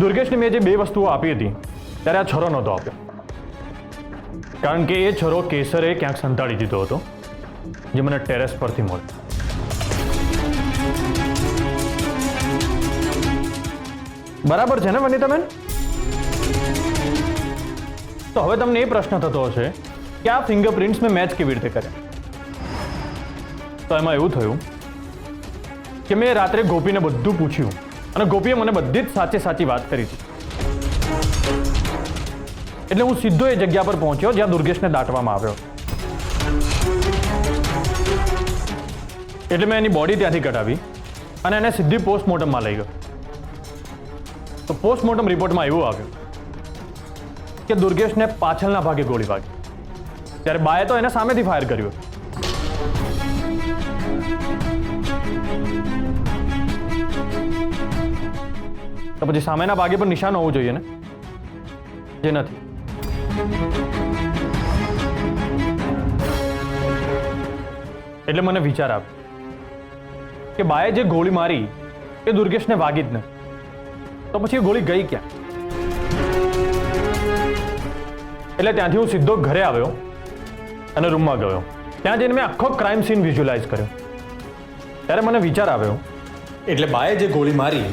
દુર્ગેશને મેં જે બે વસ્તુઓ આપી હતી ત્યારે આ છરો નહોતો આપ્યો, કારણ કે એ છરો કેસરે ક્યાંક સંતાડી દીધો હતો, જે મને ટેરેસ પરથી મળ્યો. બરાબર છે ને વનિતાબેન? તો હવે તમને એ પ્રશ્ન થતો હશે કે આ ફિંગરપ્રિન્ટ્સ મેં મેચ કેવી રીતે કર્યા? તો એમાં એવું થયું કે મેં રાત્રે ગોપીને બધું પૂછ્યું અને ગોપીએ મને બધી જ સાચી વાત કરી હતી. એટલે હું સીધો એ જગ્યા પર પહોંચ્યો જ્યાં દુર્ગેશને દાટવામાં આવ્યો. એટલે મેં એની બોડી ત્યાંથી કઢાવી અને એને સીધી પોસ્ટમોર્ટમમાં લઈ ગયો. તો પોસ્ટમોર્ટમ રિપોર્ટમાં એવું આવ્યું કે દુર્ગેશને પાછળના ભાગે ગોળી વાગી, ત્યારે બાએ તો એને સામેથી ફાયર કર્યું. તો પછી સામેના ભાગે પર નિશાન હોવું જોઈએ ને, જે નથી. એટલે મને વિચાર આવ્યો કે બાએ જે ગોળી મારી એ દુર્ગેશને વાગી જ નહીં, તો પછી એ ગોળી ગઈ ક્યાં? એટલે ત્યાંથી હું સીધો ઘરે આવ્યો અને રૂમમાં ગયો. ત્યાં જઈને મેં આખો ક્રાઇમ સીન વિઝ્યુઅલાઇઝ કર્યો. ત્યારે મને વિચાર આવ્યો, એટલે બાએ જે ગોળી મારી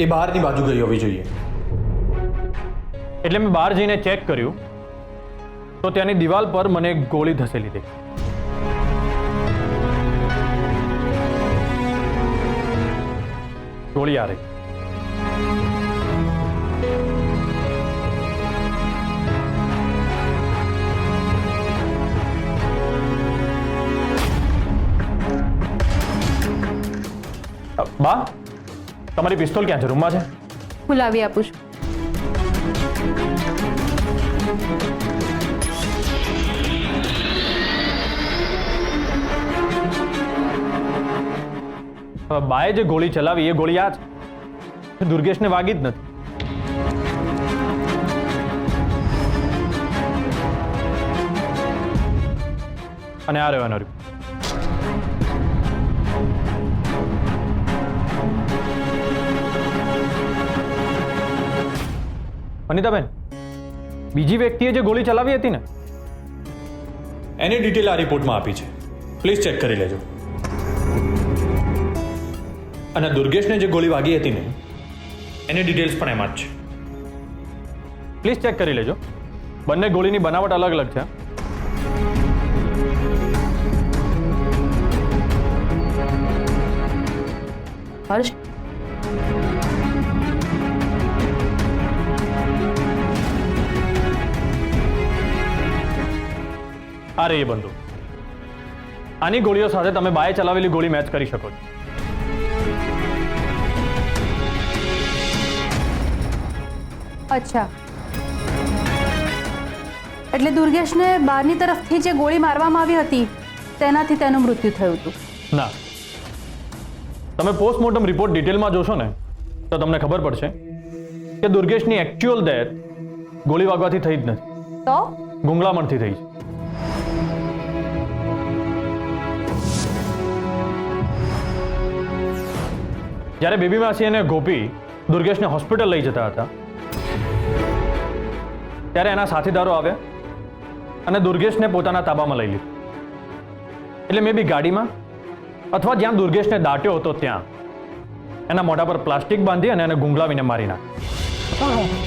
એ બહારની બાજુ ગઈ હોવી જોઈએ. એટલે મેં બહાર જઈને ચેક કર્યું તો ત્યાંની દિવાલ પર મને એક ગોળી ધસેલી દેખી. ગોળી આ રહી. બા, તમારી પિસ્તોલ ક્યાં છે? રૂમમાં છે? હું લાવી આપું છું. બાએ જે ગોળી ચલાવી એ ગોળી આ છે, દુર્ગેશને વાગી જ નથી. અને આ રહેવાનું રહ્યું. અનિતાબેન, બીજી વ્યક્તિએ જે ગોળી ચલાવી હતી ને એની ડિટેલ આ રિપોર્ટમાં આપી છે, પ્લીઝ ચેક કરી લેજો. અને દુર્ગેશને જે ગોળી વાગી હતી ને એની ડિટેલ્સ પણ એમાં જ છે, પ્લીઝ ચેક કરી લેજો. બંને ગોળીની બનાવટ અલગ અલગ છે. હર્ષ, આ રહી એ બંદૂક. આની ગોળીઓ સાથે તમે બાએ ચલાવેલી ગોળી મેચ કરી શકો છો. અચ્છા, એટલે દુર્ગેશને બહારની તરફથી જે ગોળી મારવામાં આવી હતી તેનાથી તેનું મૃત્યુ થયું હતું? ના, તમે પોસ્ટમોર્ટમ રિપોર્ટ ડિટેલમાં જોશો ને તો તમને ખબર પડશે કે દુર્ગેશની એકચ્યુઅલ ડેથ ગોળી વાગવાથી થઈ જ નથી, તો ગુંગળામણથી થઈ છે. જ્યારે બેબી માસી અને ગોપી દુર્ગેશને હોસ્પિટલ લઈ જતા હતા ત્યારે એના સાથીદારો આવ્યા અને દુર્ગેશને પોતાના તાબામાં લઈ લીધું. એટલે મે બી ગાડીમાં અથવા જ્યાં દુર્ગેશને દાટ્યો હતો ત્યાં એના મોઢા પર પ્લાસ્ટિક બાંધી અને એને ગુંગળાવીને મારી નાખ્યો.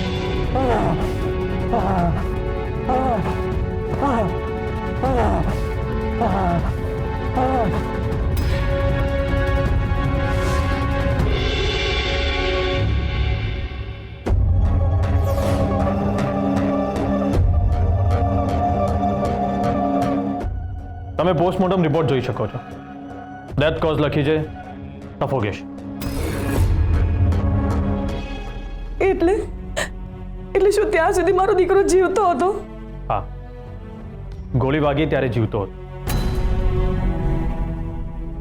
તમે પોસ્ટમોર્ટમ રિપોર્ટ જોઈ શકો છો. ડેથ કોઝ લખી છે સફોકેશન. એટલે શું ત્યાં સુધી મારો દીકરો જીવતો હતો? હા, ગોળી વાગી ત્યારે જીવતો હતો.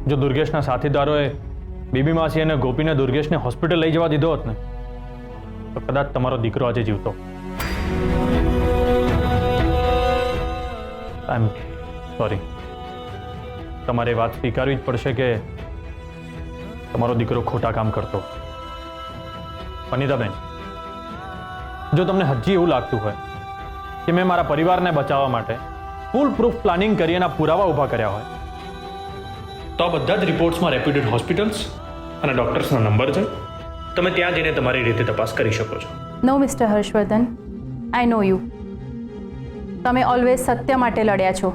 જો દુર્ગેશના સાથીદારોએ બેબી માસી અને ગોપીને દુર્ગેશને હોસ્પિટલ લઈ જવા દીધો હોત ને તો કદાચ તમારો દીકરો આજે જીવતો. આઈ એમ સોરી. તમારે વાત સ્વીકારવી જ પડશે કે તમારો દીકરો ખોટા કામ કરતો. અનિતાબેન, જો તમને હજી એવું લાગતું હોય કે મેં મારા પરિવારને બચાવવા માટે ફૂલ પ્રૂફ પ્લાનિંગ કરી એના પુરાવા ઊભા કર્યા હોય તો આ બધા જ રિપોર્ટ્સમાં રેપ્યુટેડ હોસ્પિટલ્સ અને ડૉક્ટર્સના નંબર છે. તમે ત્યાં જઈને તમારી રીતે તપાસ કરી શકો છો. No mister Harshvardhan, I know you. તમે ઓલવેઝ સત્ય માટે લડ્યા છો.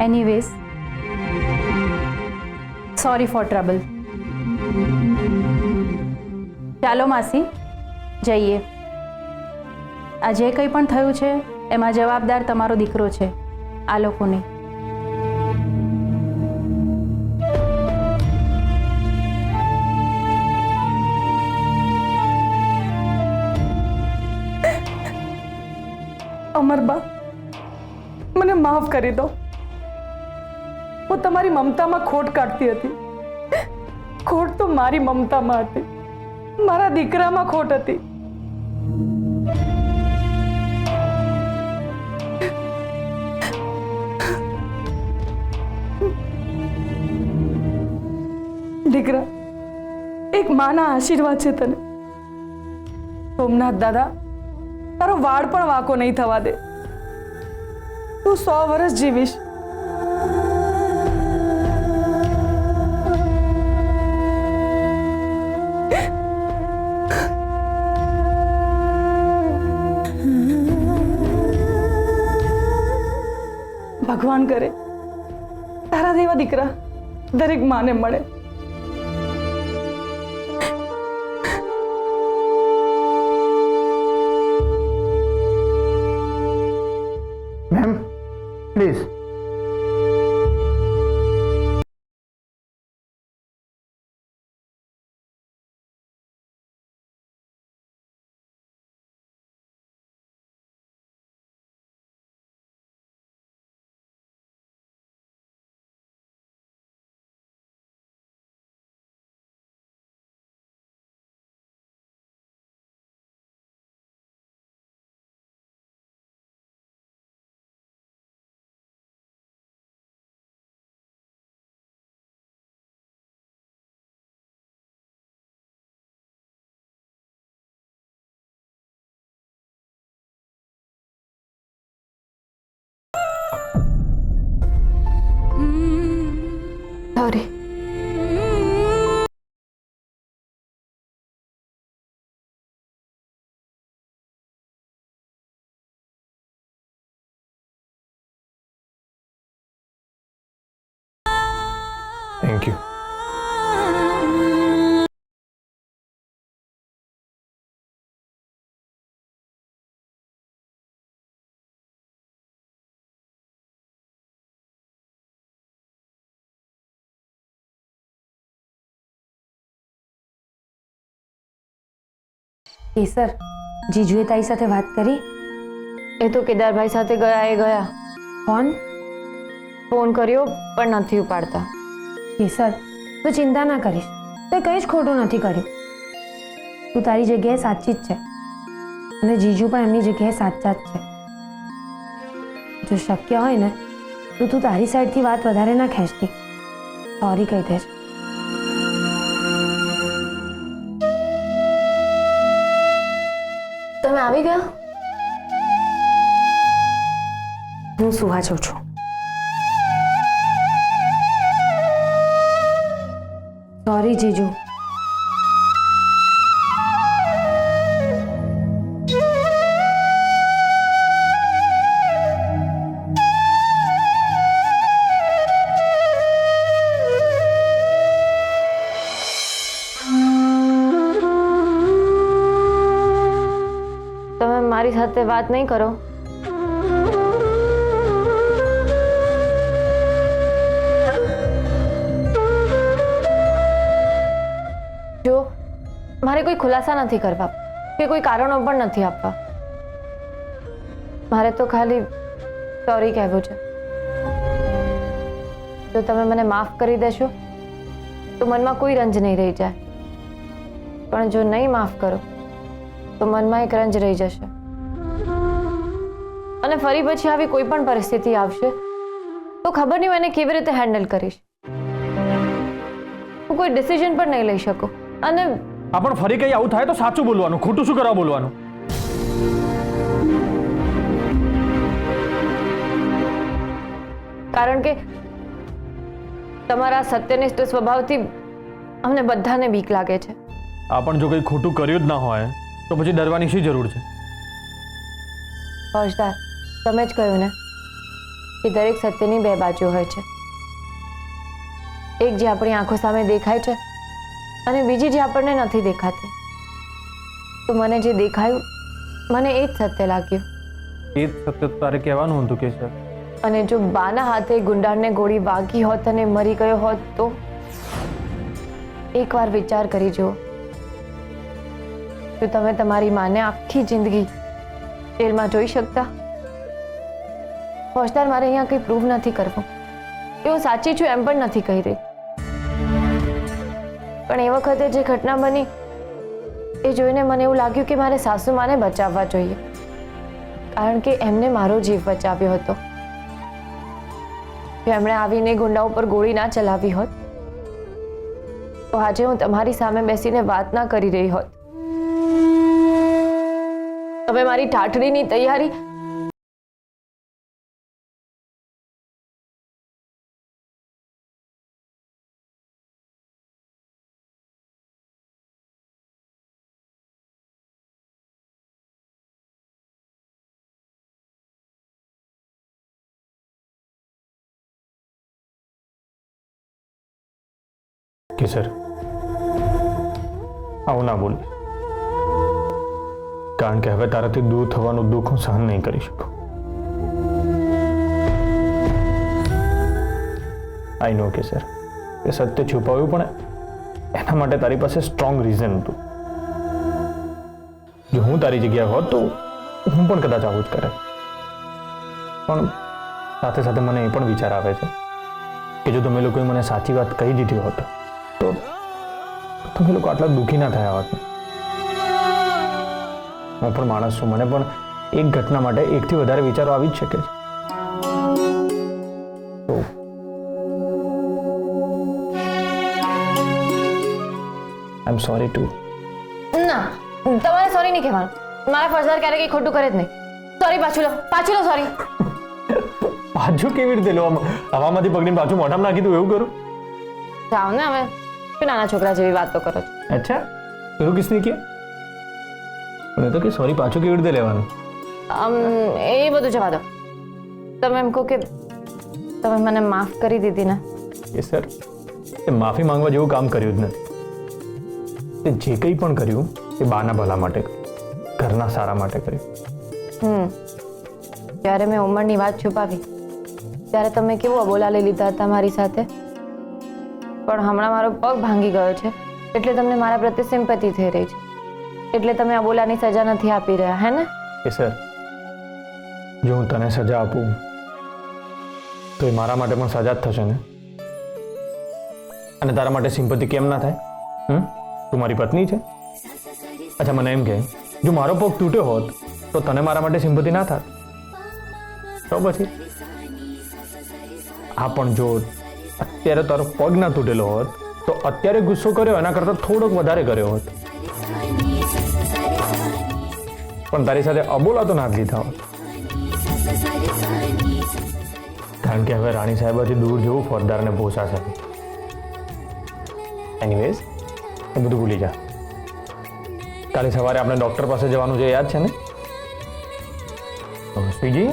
Anyways, sorry for trouble. ચાલો માસી, જઈએ. આ જે કંઈ પણ થયું છે એમાં જવાબદાર તમારો દીકરો છે, આ લોકો નહીં. અમરબા, મને માફ કરી દો. હું તમારી મમતામાં ખોટ કાઢતી હતી. ખોટ તો મારી મમતામાં હતી, મારા દીકરામાં ખોટ હતી. દીકરા, એક માના આશીર્વાદ છે તને. સોમનાથ દાદા તારો વાળ પણ વાંકો નહીં થવા દે. તું 100 વર્ષ જીવીશ. ભગવાન કરે તારા જેવા દીકરા દરેક માને મળે. Ma'am, please. Sorry. Thank you. Kesar, જીજુએ તારી સાથે વાત કરી? એ તો કેદારભાઈ સાથે ગયા એ ગયા. ફોન? ફોન કર્યો પણ નથી ઉપાડતા. કેસર, તું ચિંતા ના કરીશ. તે કંઈ જ ખોટું નથી કર્યું. તું તારી જગ્યાએ સાચી જ છે અને જીજુ પણ એમની જગ્યાએ સાચા જ છે. જો શક્ય હોય ને તો તું તારી સાઈડથી વાત વધારે ના ખેંચતી. સોરી કહી દેજ. તમે આવી ગયા? હું સુવા જાઉં છું. સોરી જીજુ. તમે મારી સાથે વાત નહીં કરો? જો મારે કોઈ ખુલાસા નથી કરવા કે કોઈ કારણો પણ નથી આપવા. મારે તો ખાલી સોરી કહેવું છે. જો તમે મને માફ કરી દેશો તો મનમાં કોઈ રંજ નહીં રહી જાય, પણ જો નહીં માફ કરો તો મનમાં એક રંજ રહી જશે. અને ફરી પછી આવી કોઈ પણ પરિસ્થિતિ આવશે તો ખબર નહીં હું એને કેવી રીતે હેન્ડલ કરીશ. હું કોઈ ડિસિઝન પણ નહીં લઈ શકું. અને પણ ફરી કઈ આવું થાય તો સાચું બોલવાનું, ખોટું શું કરવા બોલવાનું? કારણ કે તમારા સત્યનિષ્ઠ સ્વભાવથી અમને બધાને બીક લાગે છે. આ પણ જો કંઈ ખોટું કર્યું જ ના હોય તો પછી ડરવાની શી જરૂર છે? ફોજદાર, તમે જ કહ્યું ને કે દરેક સત્યની બે બાજુ હોય છે. એક જે આપણી આંખો સામે દેખાય છે અને બીજી જે આપણને નથી દેખાતી. તો મને જે દેખાયું મને એ જ સત્ય લાગ્યું. એ જ સત્ય તારે કહેવાનું હતું કે સર. અને જો બાના હાથે ગુંડાળને ગોળી વાગી હોત અને મરી ગયો હોત તો એકવાર વિચાર કરી જુઓ. તો તમે તમારી માને આખી જિંદગી જેલમાં જોઈ શકતા? ફોજદાર, મારે અહીંયા કંઈ પ્રૂવ નથી કરવું. એ હું સાચી છું એમ પણ નથી કહી રહી. પણ એ વખતે જે ઘટના બની એ જોઈને મને એવું લાગ્યું કે મારે સાસુમાને બચાવવા જોઈએ, કારણ કે એમને મારો જીવ બચાવ્યો હતો. જો એમણે આવીને ગુંડા ઉપર ગોળી ના ચલાવી હોત તો આજે હું તમારી સામે બેસીને વાત ના કરી રહી હોત. તમે મારી ઠાઠડીની તૈયારી કે સર આવું ના બોલ, કારણ કે હવે તારાથી દૂર થવાનું દુઃખ હું સહન નહીં કરી શકું. આઈ નો કે સર, એ સત્ય છુપાવ્યું પણ એના માટે તારી પાસે સ્ટ્રોંગ રીઝન હતું. જો હું તારી જગ્યાએ હોત તો હું પણ કદાચ આવું જ કરે. પણ સાથે સાથે મને એ પણ વિચાર આવે છે કે જો તમે લોકોએ મને સાચી વાત કહી દીધી હોત તો તમે લોકો આટલા દુઃખી ના થયા હોત. હું પણ માણસ છું, મને પણ એક ઘટના માટે એકથી વધારે વિચારો આવી જ શકે છે. તો આઈ એમ સોરી ટુ. ના, તમારે સોરી નહીં કહેવાનું. મારા ફોજદાર ક્યારેય કંઈ ખોટું કરે જ નહીં. સોરી પાછું લો, સોરી. પાછું કેવી રીતે લો? હવામાંથી પકડીને પાછું મોઢામાં નાખી દઉં એવું કરું? જાઓ ને હવે, નાના છોકરા જેવી વાતો કરો છો. અચ્છા, એવું કિસને કે મને તો કે સોરી પાછું કેવી રીતે લેવાનું? એ બધું જવા દો. તમે એમ કહો કે તમે મને માફ કરી દીધી ને? એ સર, એ માફી માંગવા જેવું કામ કર્યું જ નથી. તે જે કંઈ પણ કર્યું એ બાના ભલા માટે કર્યું, ઘરના સારા માટે કર્યું. જ્યારે મેં ઉંમરની વાત છુપાવી ત્યારે તમે કેવું અબોલાલી લીધા હતા મારી સાથે. પણ હમણાં મારો પગ ભાંગી ગયો છે એટલે તમને મારા પ્રત્યે સિમ્પથી થઈ રહી છે. એટલે તમે અબોલાની સજા નથી આપી રહ્યા, હે ને? એ સર, જો હું તને સજા આપું તો એ મારા માટે પણ સજા જ થશે ને? અને તારા માટે સિમ્પથી કેમ ના થાય? તું મારી પત્ની છે. અચ્છા, મને એમ કહે, જો મારો પગ તૂટ્યો હોત તો તને મારા માટે સિમ્પથી ના થાત તો પછી? હા, પણ જો અત્યારે તારો પગ ના તૂટેલો હોત તો અત્યારે ગુસ્સો કર્યો એના કરતાં થોડોક વધારે કર્યો હોત. પણ તારી સાથે અબોલા તો ના જ લીધા હોત. કારણ કે હવે રાણી સાહેબાથી દૂર જવું ફોજદારને પોસાશે. એનીવેઝ, એ બધું ભૂલી જા. કાલે સવારે આપણે ડૉક્ટર પાસે જવાનું છે, યાદ છે ને? સ્વીજી,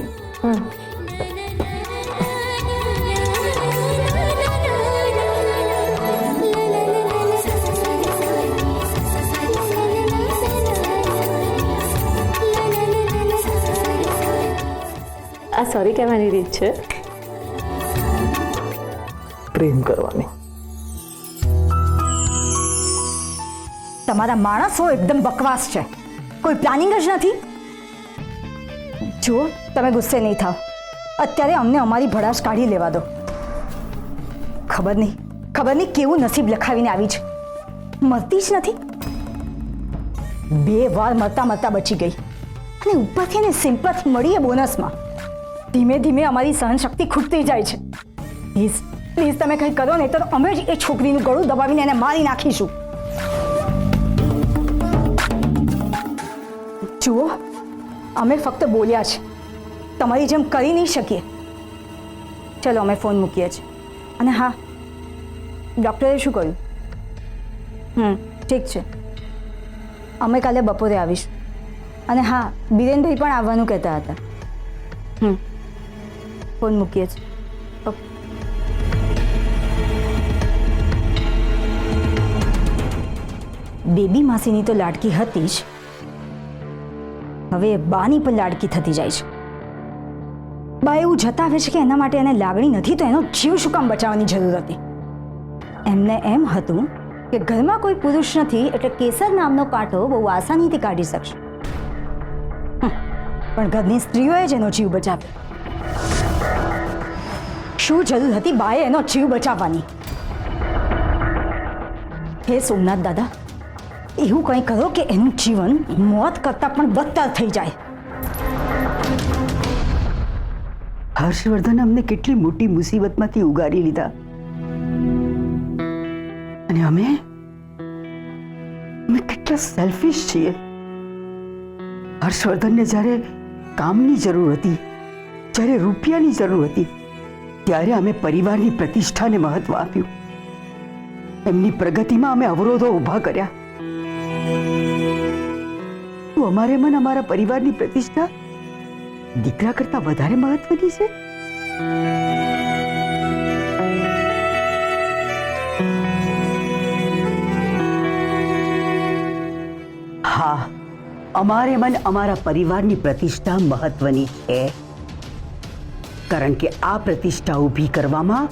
આ સોરી કહેવાની રીત છે? પ્રેમ કરવાની. તમારા માણસો એકદમ બકવાસ છે, કોઈ પ્લાનિંગ જ નથી. જુઓ, તમે ગુસ્સે નહીં થાવ. અત્યારે અમને અમારી ભડાશ કાઢી લેવા દો. ખબર નહીં કેવું નસીબ લખાવીને આવી છે. મરતી જ નથી. 2 વાર મરતા બચી ગઈ અને ઉપરથી એને સિમ્પથી મળી એ બોનસમાં. ધીમે ધીમે અમારી સહનશક્તિ ખૂટતી જાય છે. પ્લીઝ તમે કંઈ કરો નહીં તો અમે જ એ છોકરીનું ગળું દબાવીને એને મારી નાખીશું. જુઓ, અમે ફક્ત બોલ્યા છે, તમારી જેમ કરી નહીં શકીએ. ચલો અમે ફોન મૂકીએ છીએ. અને હા, ડૉક્ટરે શું કહ્યું? ઠીક છે, અમે કાલે બપોરે આવીશું. અને હા, બિરેનભાઈ પણ આવવાનું કહેતા હતા. ફોન મૂકીએ છીએ. ઓકે. બેબી માસીની તો લાડકી હતી જ, હવે બાની પણ લાડકી થતી જાય છે. બા એવું જતાવે છે કે એના માટે એને લાગણી નથી તો એનો જીવ શું કામ બચાવવાની જરૂર હતી. એમને એમ હતું કે ઘરમાં કોઈ પુરુષ નથી એટલે કેસર નામનો કાંટો બહુ આસાનીથી કાઢી શકશે. પણ ઘરની સ્ત્રીઓએ જ એનો જીવ બચાવ્યો. શું જરૂર હતી બાએ એનો જીવ બચાવવાની? હે સોમનાથ દાદા, એવું કંઈ કરો કે એનું જીવન મોત કરતાં પણ બદતર થઈ જાય. હર્ષવર્ધન અમને કેટલી મોટી મુસીબતમાંથી ઉગારી લીધા અને અમે કેટલા સેલ્ફિશ છીએ. હર્ષવર્ધનને જ્યારે કામની જરૂર હતી, જ્યારે રૂપિયાની જરૂર હતી, ત્યારે અમે પરિવારની પ્રતિષ્ઠાને મહત્વ આપ્યું. એમની પ્રગતિમાં અમે અવરોધો ઊભા કર્યા. તો અમારે મન અમારા પરિવારની પ્રતિષ્ઠા દીકરા કરતા વધારે મહત્વની છે? હા, અમારે મન અમારા પરિવારની પ્રતિષ્ઠા મહત્વની છે, કારણ કે આ પ્રતિષ્ઠા ઊભી કરવામાં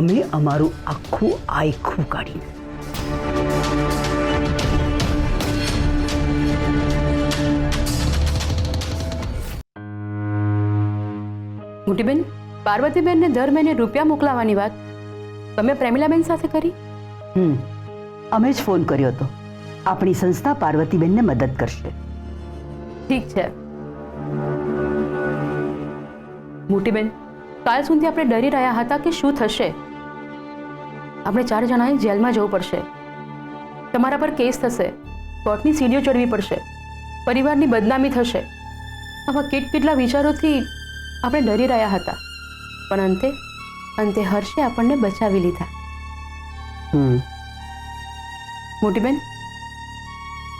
અમે અમારું આખું આયખું કાઢ્યું. મોટીબેન, પાર્વતીબેનને દર મહિને રૂપિયા મોકલાવવાની વાત તમે પ્રેમિલાબેન સાથે કરી? અમે જ ફોન કર્યો હતો. આપણી સંસ્થા પાર્વતીબેનને મદદ કરશે. ઠીક છે. મોટીબેન, કાલ સુધી આપણે ડરી રહ્યા હતા કે શું થશે. આપણે 4 જણાએ જેલમાં જવું પડશે, તમારા પર કેસ થશે, કોર્ટની સીડીઓ ચડવી પડશે, પરિવારની બદનામી થશે. આવા કેટલા વિચારોથી આપણે ડરી રહ્યા હતા, પણ અંતે હર્ષે આપણને બચાવી લીધા. મોટીબેન,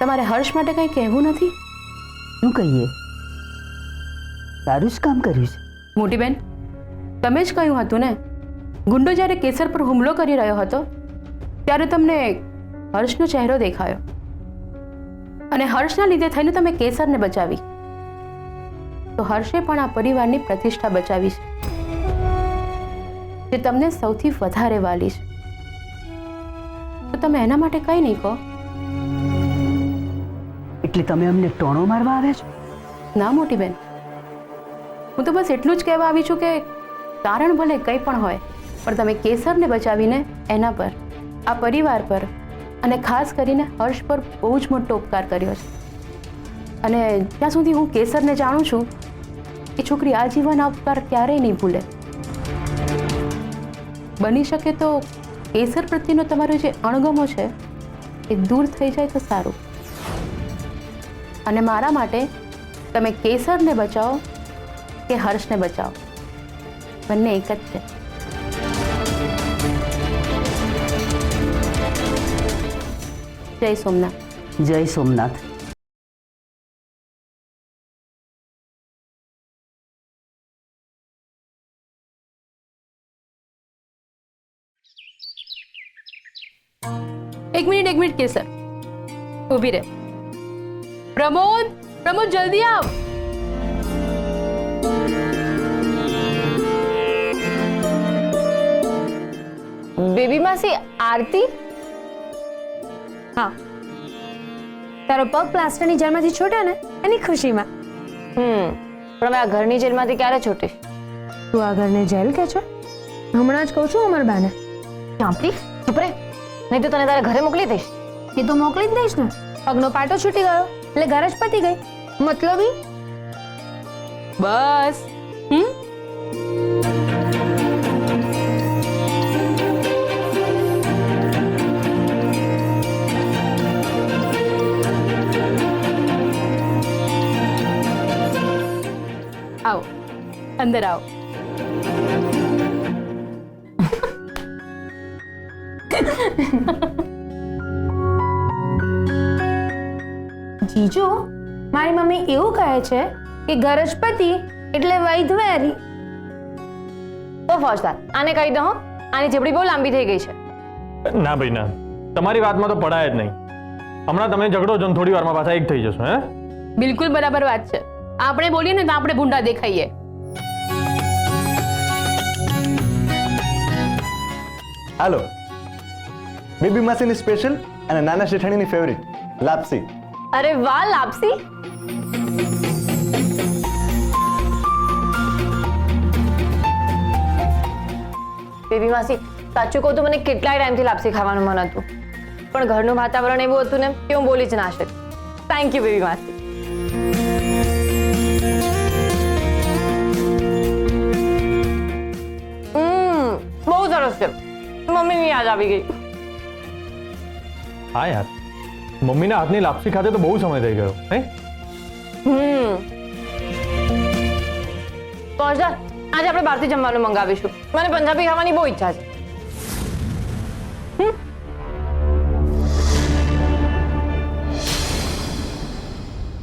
તમારે હર્ષ માટે કંઈ કહેવું નથી? શું કહીએ? સારું જ કામ કર્યું છે. મોટીબેન, તમે જ કહ્યું હતું ને, ગુંડો જ્યારે કેસર પર હુમલો કરી રહ્યો હતો ત્યારે તમને હર્ષનો ચહેરો દેખાયો અને હર્ષના લીધે થઈને તમે કેસરને બચાવી. તો હર્ષે પણ આ પરિવારની પ્રતિષ્ઠા બચાવી છે, જે તમને સૌથી વધારે વાલી છે. તો તમે એના માટે કંઈ નહીં કહો. એટલે તમે અમને ટોણો મારવા આવ્યા છો? ના મોટીબેન, હું તો બસ એટલું જ કહેવા આવી છું કે કારણ ભલે કંઈ પણ હોય, પણ તમે કેસરને બચાવીને એના પર, આ પરિવાર પર અને ખાસ કરીને હર્ષ પર બહુ જ મોટો ઉપકાર કર્યો છે. અને જ્યાં સુધી હું કેસરને જાણું છું, એ છોકરી આજીવન આ ઉપકાર ક્યારેય નહીં ભૂલે. બની શકે તો કેસર પ્રત્યેનો તમારો જે અણગમો છે એ દૂર થઈ જાય તો સારું. અને મારા માટે તમે કેસરને બચાવો કે હર્ષને બચાવો, બંને એક જ છે. જય સોમનાથ. જય સોમનાથ. એક મિનિટ કેસર, ઊભી રહે. પ્રમોદ, જલ્દી આવ. બેબી માસી, આરતી? હા, તારો પગ પ્લાસ્ટરની જેલમાંથી છૂટ્યો ને એની ખુશીમાં. પણ હવે આ ઘરની જેલમાંથી ક્યારે છૂટીશ? તું આ ઘરને જેલ કે છે? હમણાં જ કહું છું અમર બાને. ચાંપલી, ચૂપ રહે, નહીં તો તને તારા ઘરે મોકલી દઈશ. એ તો મોકલી જ દઈશ ને. પગનો પાટો છૂટી ગયો એટલે ઘર જ પતી ગઈ. મતલબી બસ. અંદર આવો. જીજુ મારી મમ્મી એવું કહે છે કે ગરજપતિ એટલે વૈધવેરી. તો ફોજદાર આને કહી દો હો, આની ઝીપડી બહુ લાંબી થઈ ગઈ છે. ના ભાઈ ના, તમારી વાતમાં તો પડાય જ નહીં. હમણાં તમે ઝઘડો છો ને થોડી વારમાં પાછા એક થઈ જશો. હે, બિલકુલ બરાબર વાત છે. આપણે બોલીએ ને તો આપણે ભૂંડા દેખાઈએ. હાલો, બેબી માસીની સ્પેશિયલ અને નાના શેઠાણીની ફેવરિટ લાપસી. અરે વાહ, લાપસી. બેબી માસી, સાચું કહું તો મને કેટલાય ટાઈમથી લાપસી ખાવાનું મન હતું, પણ ઘરનું વાતાવરણ એવું હતું ને કે હું બોલી જ ના શકી. થેન્ક યુ બેબી માસી. બહુ સરસ છે. મમ્મીની યાદ આવી ગઈ. હા યાર, મમ્મીના હાથની લાપસી ખાતે તો બહુ સમય થઈ ગયો. હે, પહોંચા, આજે આપણે બહારથી જમવાનું મંગાવીશું. મને પંજાબી ખાવાની બહુ ઈચ્છા છે.